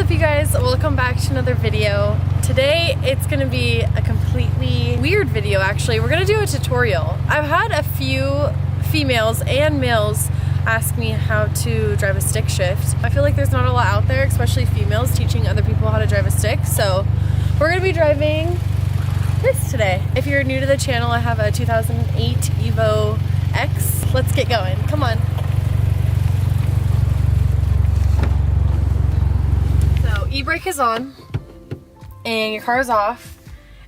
up, you guys? Welcome back to another video. Today it's gonna be a completely weird video. Actually, we're gonna do a tutorial. I've had a few females and males ask me how to drive a stick shift. I feel like there's not a lot out there, especially females, teaching other people how to drive a stick. So we're gonna be driving this today. If you're new to the channel, I have a 2008 Evo X. Let's get going. Come on. E-brake is on and your car is off,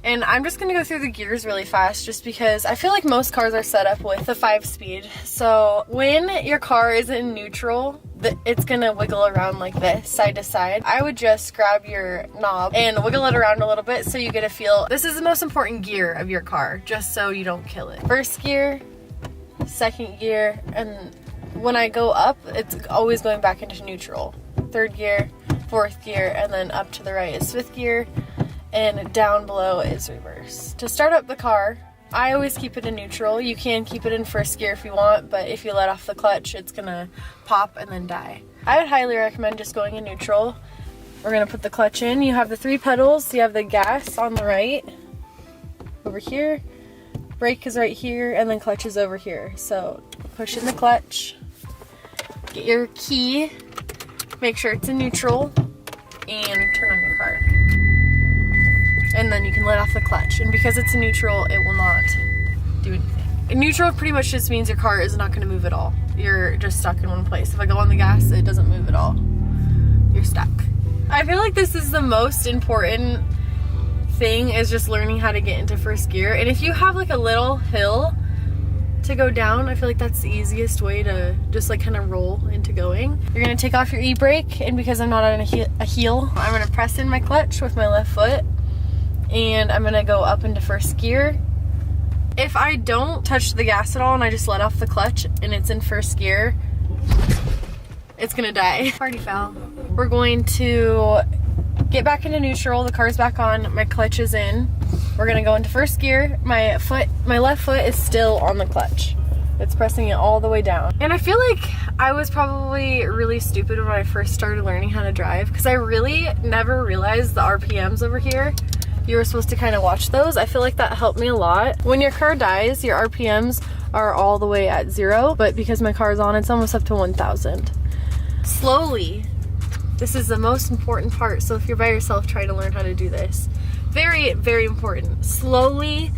and I'm just gonna go through the gears really fast just because I feel like most cars are set up with a 5-speed. So when your car is in neutral, it's gonna wiggle around like this, side to side. I would just grab your knob and wiggle it around a little bit so you get a feel. This is the most important gear of your car, just so you don't kill it. First gear, second gear, and when I go up, it's always going back into neutral. Third gear, fourth gear, and then up to the right is fifth gear, and down below is reverse. To start up the car, I always keep it in neutral. You can keep it in first gear if you want, but if you let off the clutch, it's gonna pop and then die. I would highly recommend just going in neutral. We're gonna put the clutch in. You have the 3 pedals. You have the gas on the right, over here, brake is right here, and then clutch is over here. So push in the clutch, get your key, make sure it's in neutral, and turn on your car. And then you can let off the clutch. And because it's in neutral, it will not do anything. In neutral pretty much just means your car is not going to move at all. You're just stuck in one place. If I go on the gas, it doesn't move at all. You're stuck. I feel like this is the most important thing, is just learning how to get into first gear. And if you have like a little hill to go down, I feel like that's the easiest way to just like kind of roll into going. You're gonna take off your e-brake, and because I'm not on a heel, I'm gonna press in my clutch with my left foot, and I'm gonna go up into first gear. If I don't touch the gas at all and I just let off the clutch and it's in first gear, it's gonna die. Party foul. We're going to get back into neutral. The car's back on, my clutch is in. We're gonna go into first gear. My left foot is still on the clutch. It's pressing it all the way down. And I feel like I was probably really stupid when I first started learning how to drive, because I really never realized the RPMs over here. You were supposed to kind of watch those. I feel like that helped me a lot. When your car dies, your RPMs are all the way at 0, but because my car's on, it's almost up to 1,000. Slowly, this is the most important part. So if you're by yourself trying to learn how to do this, very, very important. Slowly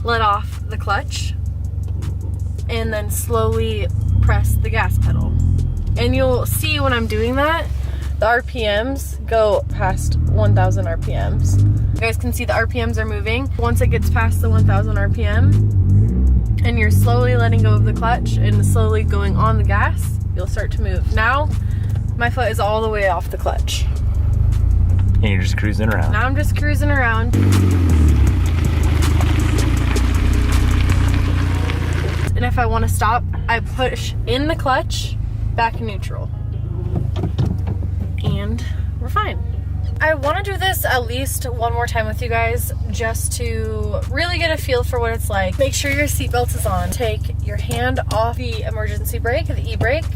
let off the clutch and then slowly press the gas pedal. And you'll see when I'm doing that, the RPMs go past 1,000 RPMs. You guys can see the RPMs are moving. Once it gets past the 1,000 RPM and you're slowly letting go of the clutch and slowly going on the gas, you'll start to move. Now, my foot is all the way off the clutch. And you're just cruising around. Now I'm just cruising around. And if I want to stop, I push in the clutch, back in neutral. And we're fine. I want to do this at least one more time with you guys, just to really get a feel for what it's like. Make sure your seatbelt is on. Take your hand off the emergency brake, the e-brake.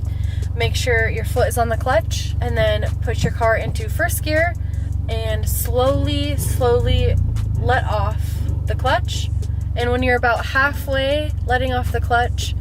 Make sure your foot is on the clutch, and then put your car into first gear and slowly let off the clutch. And when you're about halfway letting off the clutch,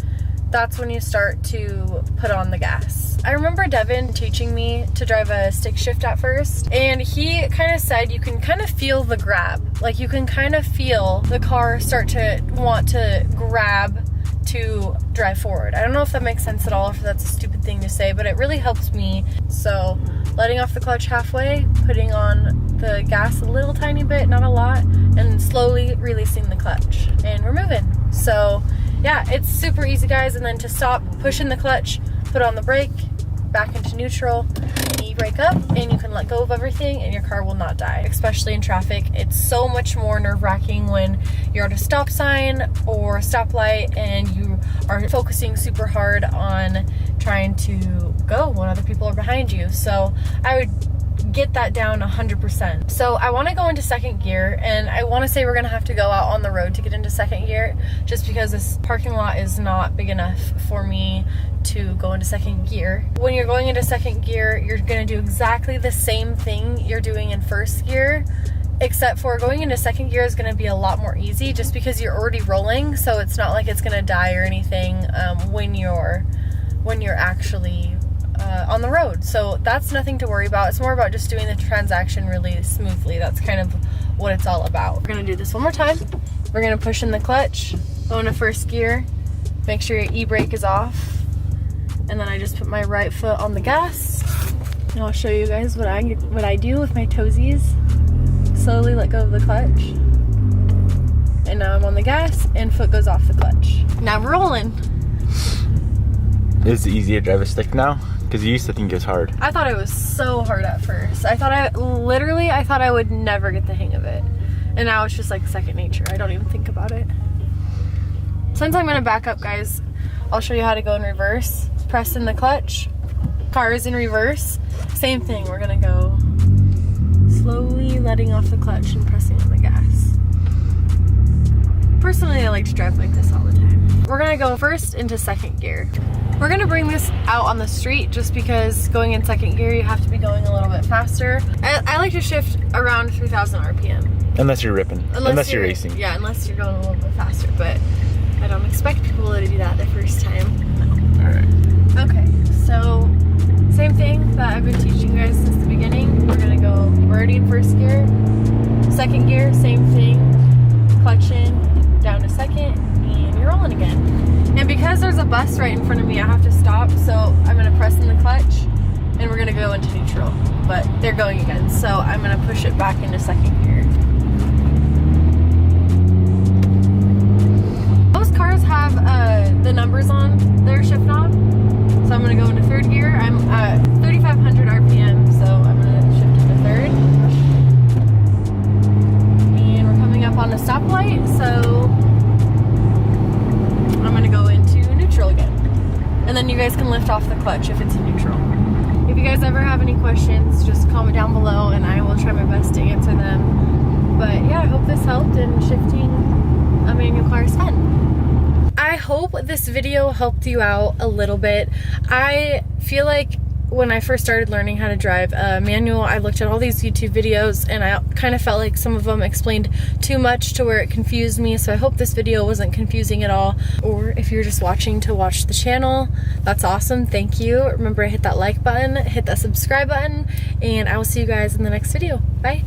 that's when you start to put on the gas. I remember Devin teaching me to drive a stick shift at first, and he kind of said you can kind of feel the grab. Like you can kind of feel the car start to want to grab to drive forward. I don't know if that makes sense at all, if that's a stupid thing to say, but it really helps me. So letting off the clutch halfway, putting on the gas a little tiny bit, not a lot, and slowly releasing the clutch, and we're moving. So yeah, it's super easy, guys. And then to stop, push in the clutch, put on the brake, back into neutral, e-brake up, and you can let go of everything and your car will not die. Especially in traffic, it's so much more nerve-wracking when you're at a stop sign or a stoplight and you are focusing super hard on trying to go when other people are behind you. So I would get that down 100%. So I want to go into second gear, and I want to say we're going to have to go out on the road to get into second gear, just because this parking lot is not big enough for me to go into second gear. When you're going into second gear, you're gonna do exactly the same thing you're doing in first gear, except for going into second gear is gonna be a lot more easy just because you're already rolling, so it's not like it's gonna die or anything when you're actually on the road. So that's nothing to worry about. It's more about just doing the transaction really smoothly. That's kind of what it's all about. We're gonna do this one more time. We're gonna push in the clutch, go into first gear, make sure your e-brake is off, and then I just put my right foot on the gas. And I'll show you guys what I do with my toesies. Slowly let go of the clutch. And now I'm on the gas and foot goes off the clutch. Now I'm rolling. Is it easier to drive a stick now? Because you used to think it was hard. I thought it was so hard at first. I thought I would never get the hang of it. And now it's just like second nature. I don't even think about it. Since I'm gonna back up, guys, I'll show you how to go in reverse. Press in the clutch, car is in reverse. Same thing, we're gonna go slowly letting off the clutch and pressing on the gas. Personally, I like to drive like this all the time. We're gonna go first into second gear. We're gonna bring this out on the street just because going in second gear, you have to be going a little bit faster. I like to shift around 3,000 RPM. Unless you're ripping. Unless you're racing. Yeah, unless you're going a little bit faster, but I don't expect people to do that the first time. No. Alright. Okay, so same thing that I've been teaching you guys since the beginning. We're already in first gear. Second gear, same thing. Clutch in, down to second, and you're rolling again. And because there's a bus right in front of me, I have to stop, so I'm gonna press in the clutch and we're gonna go into neutral. But they're going again, so I'm gonna push it back into second gear. Most cars have the numbers on their shift knob. So I'm gonna go into third gear. I'm at 3,500 RPM, so I'm gonna shift into third. And we're coming up on a stoplight, so I'm gonna go into neutral again. And then you guys can lift off the clutch if it's in neutral. If you guys ever have any questions, just comment down below and I will try my best to answer them. But yeah, I hope this helped, and shifting a manual car is fun. I hope this video helped you out a little bit. I feel like when I first started learning how to drive a manual, I looked at all these YouTube videos and I kind of felt like some of them explained too much to where it confused me. So I hope this video wasn't confusing at all. Or if you're just watching to watch the channel, that's awesome. Thank you. Remember to hit that like button, hit that subscribe button, and I will see you guys in the next video. Bye.